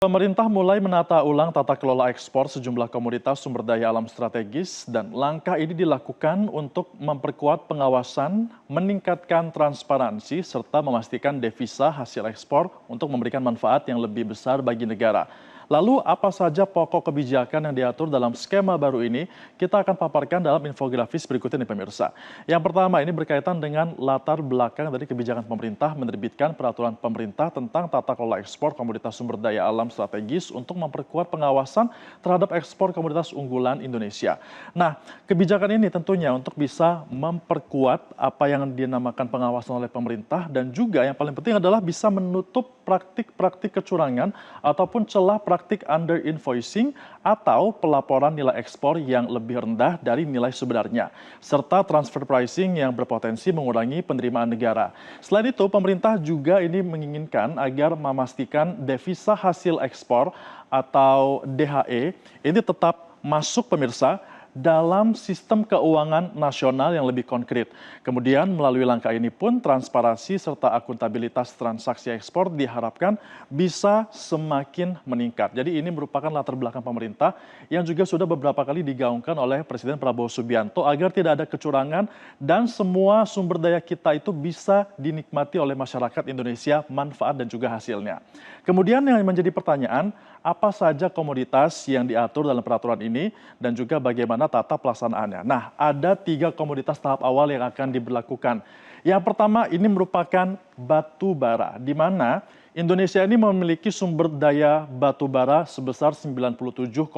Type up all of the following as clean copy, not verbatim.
Pemerintah mulai menata ulang tata kelola ekspor sejumlah komoditas sumber daya alam strategis dan langkah ini dilakukan untuk memperkuat pengawasan, meningkatkan transparansi, serta memastikan devisa hasil ekspor untuk memberikan manfaat yang lebih besar bagi negara. Lalu apa saja pokok kebijakan yang diatur dalam skema baru ini? Kita akan paparkan dalam infografis berikut ini pemirsa. Yang pertama ini berkaitan dengan latar belakang dari kebijakan pemerintah menerbitkan peraturan pemerintah tentang tata kelola ekspor komoditas sumber daya alam strategis untuk memperkuat pengawasan terhadap ekspor komoditas unggulan Indonesia. Nah, kebijakan ini tentunya untuk bisa memperkuat apa yang dinamakan pengawasan oleh pemerintah dan juga yang paling penting adalah bisa menutup praktik-praktik kecurangan ataupun celah praktik under invoicing atau pelaporan nilai ekspor yang lebih rendah dari nilai sebenarnya, serta transfer pricing yang berpotensi mengurangi penerimaan negara. Selain itu, pemerintah juga ini menginginkan agar memastikan devisa hasil ekspor atau DHE ini tetap masuk pemirsa dalam sistem keuangan nasional yang lebih konkret. Kemudian melalui langkah ini pun transparansi serta akuntabilitas transaksi ekspor diharapkan bisa semakin meningkat. Jadi ini merupakan latar belakang pemerintah yang juga sudah beberapa kali digaungkan oleh Presiden Prabowo Subianto agar tidak ada kecurangan dan semua sumber daya kita itu bisa dinikmati oleh masyarakat Indonesia, manfaat dan juga hasilnya. Kemudian yang menjadi pertanyaan, apa saja komoditas yang diatur dalam peraturan ini dan juga bagaimana tata pelaksanaannya. Nah, ada 3 komoditas tahap awal yang akan diberlakukan. Yang pertama ini merupakan batu bara, di mana Indonesia ini memiliki sumber daya batu bara sebesar 97,96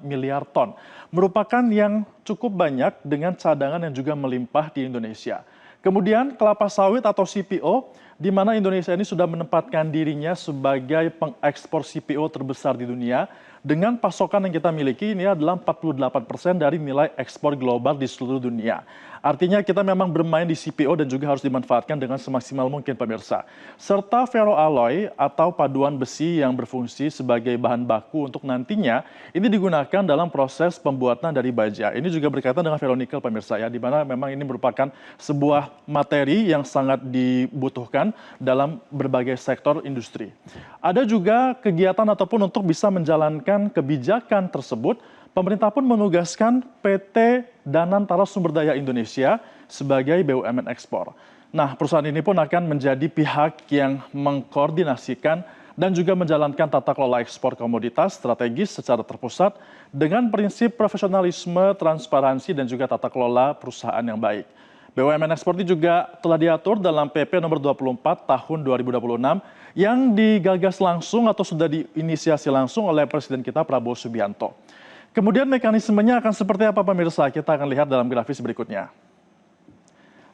miliar ton. Merupakan yang cukup banyak dengan cadangan yang juga melimpah di Indonesia. Kemudian kelapa sawit atau CPO, di mana Indonesia ini sudah menempatkan dirinya sebagai pengekspor CPO terbesar di dunia. Dengan pasokan yang kita miliki ini adalah 48% dari nilai ekspor global di seluruh dunia. Artinya kita memang bermain di CPO dan juga harus dimanfaatkan dengan semaksimal mungkin pemirsa. Serta ferroalloy atau paduan besi yang berfungsi sebagai bahan baku untuk nantinya ini digunakan dalam proses pembuatan dari baja. Ini juga berkaitan dengan ferronikel pemirsa ya, di mana memang ini merupakan sebuah materi yang sangat dibutuhkan dalam berbagai sektor industri. Ada juga kegiatan ataupun untuk bisa menjalankan kebijakan tersebut, pemerintah pun menugaskan PT Danantara Sumber Daya Indonesia sebagai BUMN ekspor. Nah, perusahaan ini pun akan menjadi pihak yang mengkoordinasikan dan juga menjalankan tata kelola ekspor komoditas strategis secara terpusat dengan prinsip profesionalisme, transparansi, dan juga tata kelola perusahaan yang baik. BUMN ekspor ini juga telah diatur dalam PP nomor 24 tahun 2026 yang digagas langsung atau sudah diinisiasi langsung oleh Presiden kita Prabowo Subianto. Kemudian mekanismenya akan seperti apa pemirsa? Kita akan lihat dalam grafis berikutnya.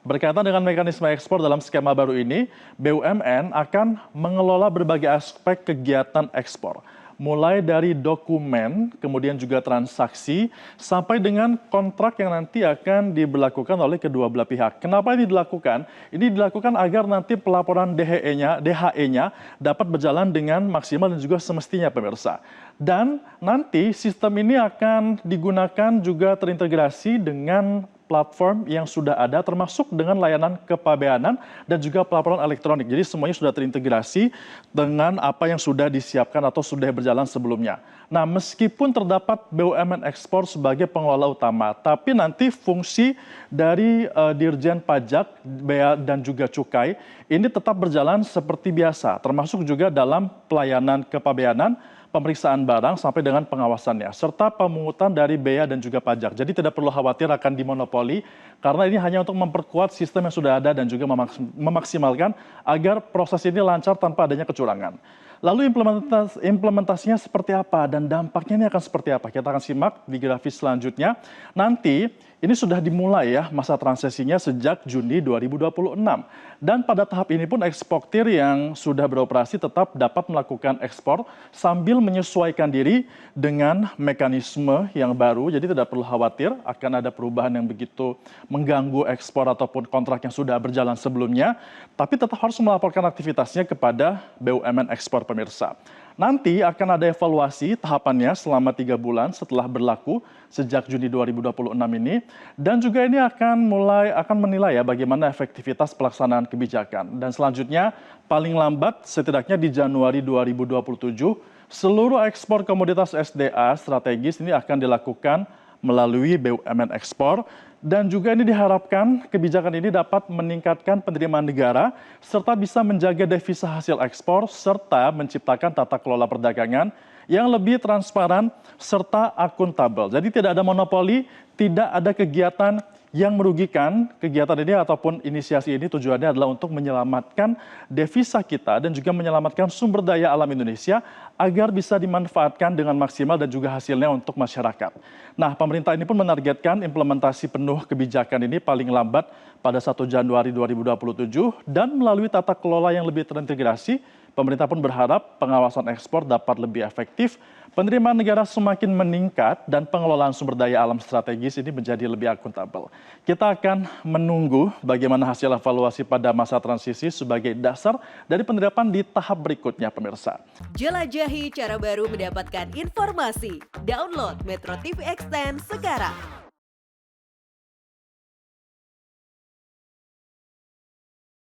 Berkaitan dengan mekanisme ekspor dalam skema baru ini, BUMN akan mengelola berbagai aspek kegiatan ekspor. Mulai dari dokumen, kemudian juga transaksi, sampai dengan kontrak yang nanti akan diberlakukan oleh kedua belah pihak. Kenapa ini dilakukan? Ini dilakukan agar nanti pelaporan DHE-nya dapat berjalan dengan maksimal dan juga semestinya pemirsa. Dan nanti sistem ini akan digunakan juga terintegrasi dengan platform yang sudah ada termasuk dengan layanan kepabeanan dan juga pelaporan elektronik. Jadi semuanya sudah terintegrasi dengan apa yang sudah disiapkan atau sudah berjalan sebelumnya. Nah, meskipun terdapat BUMN ekspor sebagai pengelola utama, tapi nanti fungsi dari Dirjen Pajak, Bea dan juga Cukai ini tetap berjalan seperti biasa, termasuk juga dalam pelayanan kepabeanan, pemeriksaan barang sampai dengan pengawasannya, serta pemungutan dari bea dan juga pajak. Jadi tidak perlu khawatir akan dimonopoli, karena ini hanya untuk memperkuat sistem yang sudah ada dan juga memaksimalkan agar proses ini lancar tanpa adanya kecurangan. Lalu implementasinya seperti apa dan dampaknya ini akan seperti apa? Kita akan simak di grafis selanjutnya. Nanti ini sudah dimulai ya masa transisinya sejak Juni 2026. Dan pada tahap ini pun eksportir yang sudah beroperasi tetap dapat melakukan ekspor sambil menyesuaikan diri dengan mekanisme yang baru. Jadi tidak perlu khawatir akan ada perubahan yang begitu mengganggu ekspor ataupun kontrak yang sudah berjalan sebelumnya. Tapi tetap harus melaporkan aktivitasnya kepada BUMN ekspor pemirsa. Nanti akan ada evaluasi tahapannya selama 3 bulan setelah berlaku sejak Juni 2026 ini. Dan juga ini akan menilai ya bagaimana efektivitas pelaksanaan kebijakan. Dan selanjutnya paling lambat setidaknya di Januari 2027 seluruh ekspor komoditas SDA strategis ini akan dilakukan melalui BUMN ekspor. Dan juga ini diharapkan kebijakan ini dapat meningkatkan penerimaan negara serta bisa menjaga devisa hasil ekspor serta menciptakan tata kelola perdagangan yang lebih transparan serta akuntabel. Jadi tidak ada monopoli, tidak ada kegiatan yang merugikan. Kegiatan ini ataupun inisiasi ini tujuannya adalah untuk menyelamatkan devisa kita dan juga menyelamatkan sumber daya alam Indonesia agar bisa dimanfaatkan dengan maksimal dan juga hasilnya untuk masyarakat. Nah, pemerintah ini pun menargetkan implementasi penuh kebijakan ini paling lambat pada 1 Januari 2027 dan melalui tata kelola yang lebih terintegrasi, pemerintah pun berharap pengawasan ekspor dapat lebih efektif, penerimaan negara semakin meningkat, dan pengelolaan sumber daya alam strategis ini menjadi lebih akuntabel. Kita akan menunggu bagaimana hasil evaluasi pada masa transisi sebagai dasar dari penerapan di tahap berikutnya, pemirsa. Jelajahi cara baru mendapatkan informasi. Download Metro TV Extend sekarang.